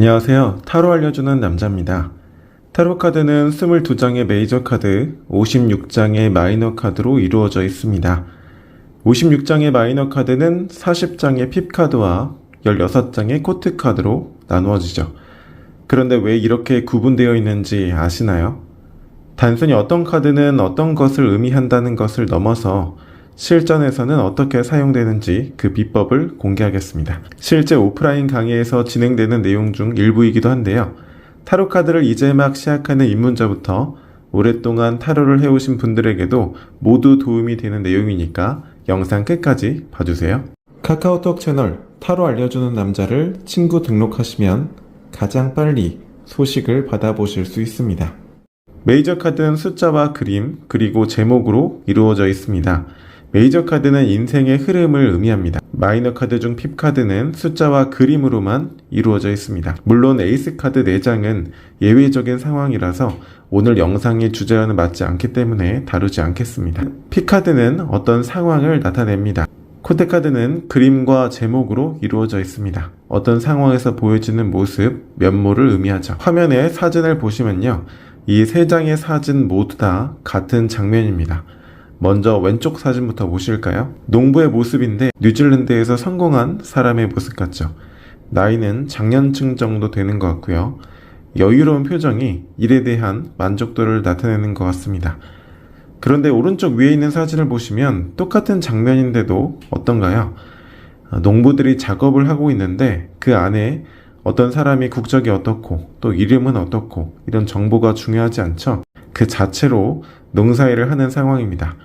안녕하세요. 타로 알려주는 남자입니다. 타로 카드는 22장의 메이저 카드, 56장의 마이너 카드로 이루어져 있습니다. 56장의 마이너 카드는 40장의 핍 카드와 16장의 코트 카드로 나누어지죠. 그런데 왜 이렇게 구분되어 있는지 아시나요? 단순히 어떤 카드는 어떤 것을 의미한다는 것을 넘어서 실전에서는 어떻게 사용되는지 그 비법을 공개하겠습니다. 실제 오프라인 강의에서 진행되는 내용 중 일부이기도 한데요. 타로 카드를 이제 막 시작하는 입문자부터 오랫동안 타로를 해오신 분들에게도 모두 도움이 되는 내용이니까 영상 끝까지 봐주세요. 카카오톡 채널 타로 알려주는 남자를 친구 등록하시면 가장 빨리 소식을 받아보실 수 있습니다. 메이저 카드는 숫자와 그림, 그리고 제목으로 이루어져 있습니다. 메이저 카드는 인생의 흐름을 의미합니다. 마이너 카드 중 핍 카드는 숫자와 그림으로만 이루어져 있습니다. 물론 에이스 카드 4장은 예외적인 상황이라서 오늘 영상의 주제와는 맞지 않기 때문에 다루지 않겠습니다. 핍 카드는 어떤 상황을 나타냅니다. 코트 카드는 그림과 제목으로 이루어져 있습니다. 어떤 상황에서 보여지는 모습, 면모를 의미하죠. 화면에 사진을 보시면요. 이 3장의 사진 모두 다 같은 장면입니다. 먼저 왼쪽 사진부터 보실까요? 농부의 모습인데 뉴질랜드에서 성공한 사람의 모습 같죠. 나이는 장년층 정도 되는 것 같고요. 여유로운 표정이 일에 대한 만족도를 나타내는 것 같습니다. 그런데 오른쪽 위에 있는 사진을 보시면 똑같은 장면인데도 어떤가요? 농부들이 작업을 하고 있는데 그 안에 어떤 사람이 국적이 어떻고 또 이름은 어떻고 이런 정보가 중요하지 않죠. 그 자체로 농사일을 하는 상황입니다.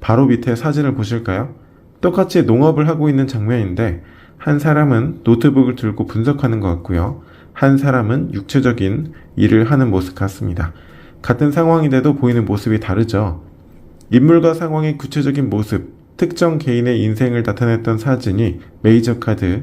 바로 밑에 사진을 보실까요? 똑같이 농업을 하고 있는 장면인데 한 사람은 노트북을 들고 분석하는 것 같고요. 한 사람은 육체적인 일을 하는 모습 같습니다. 같은 상황인데도 보이는 모습이 다르죠. 인물과 상황의 구체적인 모습, 특정 개인의 인생을 나타냈던 사진이 메이저 카드,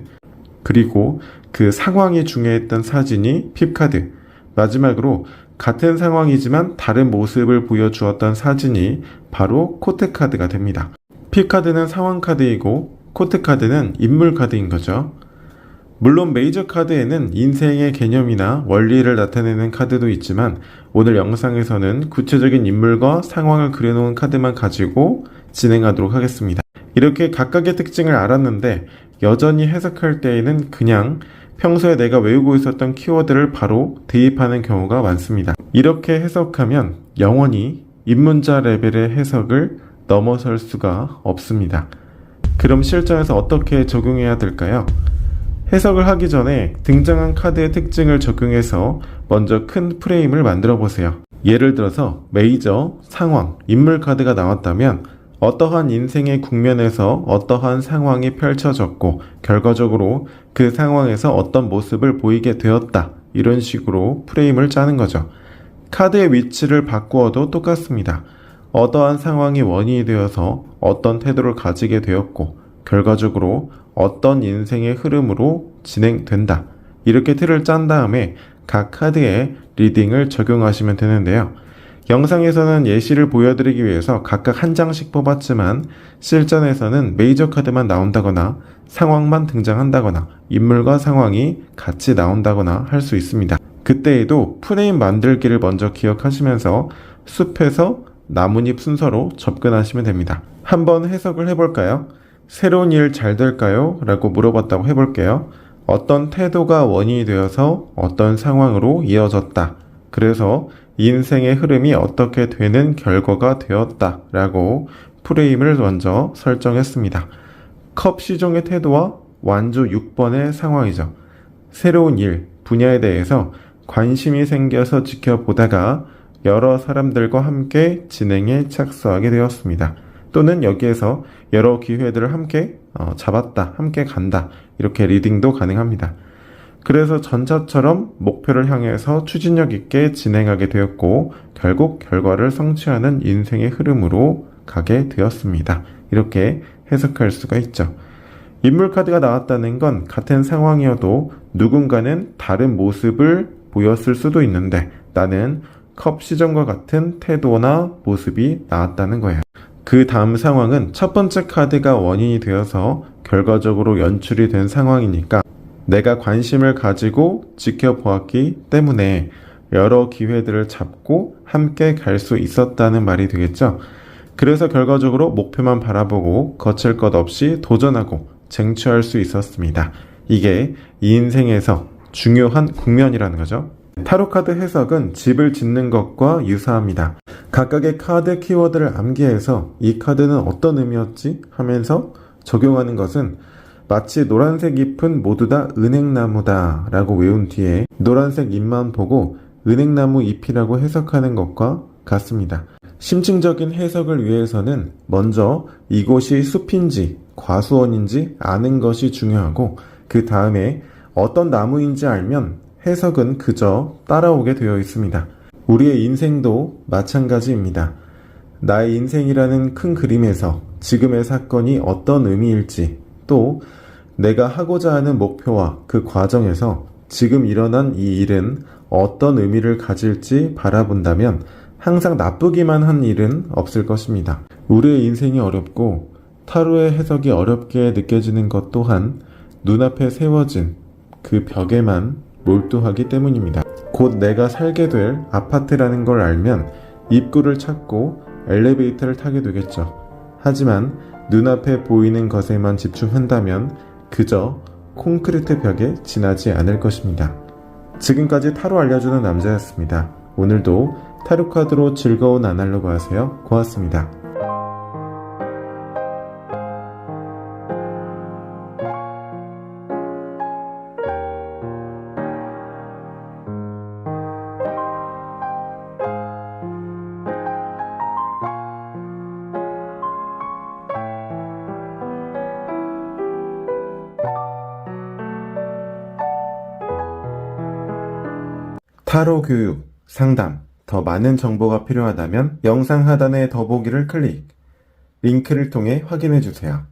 그리고 그 상황이 중요했던 사진이 핍 카드, 마지막으로 같은 상황이지만 다른 모습을 보여주었던 사진이 바로 코트 카드가 됩니다. 핍 카드는 상황 카드이고 코트 카드는 인물 카드인 거죠. 물론 메이저 카드에는 인생의 개념이나 원리를 나타내는 카드도 있지만 오늘 영상에서는 구체적인 인물과 상황을 그려놓은 카드만 가지고 진행하도록 하겠습니다. 이렇게 각각의 특징을 알았는데 여전히 해석할 때에는 그냥 평소에 내가 외우고 있었던 키워드를 바로 대입하는 경우가 많습니다. 이렇게 해석하면 영원히 입문자 레벨의 해석을 넘어설 수가 없습니다. 그럼 실전에서 어떻게 적용해야 될까요? 해석을 하기 전에 등장한 카드의 특징을 적용해서 먼저 큰 프레임을 만들어 보세요. 예를 들어서 메이저, 상황, 인물 카드가 나왔다면 어떠한 인생의 국면에서 어떠한 상황이 펼쳐졌고 결과적으로 그 상황에서 어떤 모습을 보이게 되었다. 이런 식으로 프레임을 짜는 거죠. 카드의 위치를 바꾸어도 똑같습니다. 어떠한 상황이 원인이 되어서 어떤 태도를 가지게 되었고 결과적으로 어떤 인생의 흐름으로 진행된다. 이렇게 틀을 짠 다음에 각 카드에 리딩을 적용하시면 되는데요. 영상에서는 예시를 보여드리기 위해서 각각 한 장씩 뽑았지만 실전에서는 메이저 카드만 나온다거나 상황만 등장한다거나 인물과 상황이 같이 나온다거나 할 수 있습니다. 그때에도 프레임 만들기를 먼저 기억하시면서 숲에서 나뭇잎 순서로 접근하시면 됩니다. 한번 해석을 해볼까요? 새로운 일 잘 될까요? 라고 물어봤다고 해볼게요. 어떤 태도가 원인이 되어서 어떤 상황으로 이어졌다. 그래서 인생의 흐름이 어떻게 되는 결과가 되었다 라고 프레임을 먼저 설정했습니다. 컵 시종의 태도와 완주 6번의 상황이죠. 새로운 일, 분야에 대해서 관심이 생겨서 지켜보다가 여러 사람들과 함께 진행에 착수하게 되었습니다. 또는 여기에서 여러 기회들을 함께 잡았다, 함께 간다 이렇게 리딩도 가능합니다. 그래서 전차처럼 목표를 향해서 추진력 있게 진행하게 되었고 결국 결과를 성취하는 인생의 흐름으로 가게 되었습니다. 이렇게 해석할 수가 있죠. 인물 카드가 나왔다는 건 같은 상황이어도 누군가는 다른 모습을 보였을 수도 있는데 나는 컵 시점과 같은 태도나 모습이 나왔다는 거예요. 그 다음 상황은 첫 번째 카드가 원인이 되어서 결과적으로 연출이 된 상황이니까 내가 관심을 가지고 지켜보았기 때문에 여러 기회들을 잡고 함께 갈 수 있었다는 말이 되겠죠. 그래서 결과적으로 목표만 바라보고 거칠 것 없이 도전하고 쟁취할 수 있었습니다. 이게 이 인생에서 중요한 국면이라는 거죠. 타로 카드 해석은 집을 짓는 것과 유사합니다. 각각의 카드 키워드를 암기해서 이 카드는 어떤 의미였지 하면서 적용하는 것은 마치 노란색 잎은 모두 다 은행나무다 라고 외운 뒤에 노란색 잎만 보고 은행나무 잎이라고 해석하는 것과 같습니다. 심층적인 해석을 위해서는 먼저 이곳이 숲인지 과수원인지 아는 것이 중요하고 그 다음에 어떤 나무인지 알면 해석은 그저 따라오게 되어 있습니다. 우리의 인생도 마찬가지입니다. 나의 인생이라는 큰 그림에서 지금의 사건이 어떤 의미일지 또 내가 하고자 하는 목표와 그 과정에서 지금 일어난 이 일은 어떤 의미를 가질지 바라본다면 항상 나쁘기만 한 일은 없을 것입니다. 우리의 인생이 어렵고 타로의 해석이 어렵게 느껴지는 것 또한 눈앞에 세워진 그 벽에만 몰두하기 때문입니다. 곧 내가 살게 될 아파트라는 걸 알면 입구를 찾고 엘리베이터를 타게 되겠죠. 하지만 눈앞에 보이는 것에만 집중한다면 그저 콘크리트 벽에 지나지 않을 것입니다. 지금까지 타로 알려주는 남자였습니다. 오늘도 타로 카드로 즐거운 아날로그 하세요. 고맙습니다. 타로 교육, 상담, 더 많은 정보가 필요하다면 영상 하단의 더보기를 클릭, 링크를 통해 확인해주세요.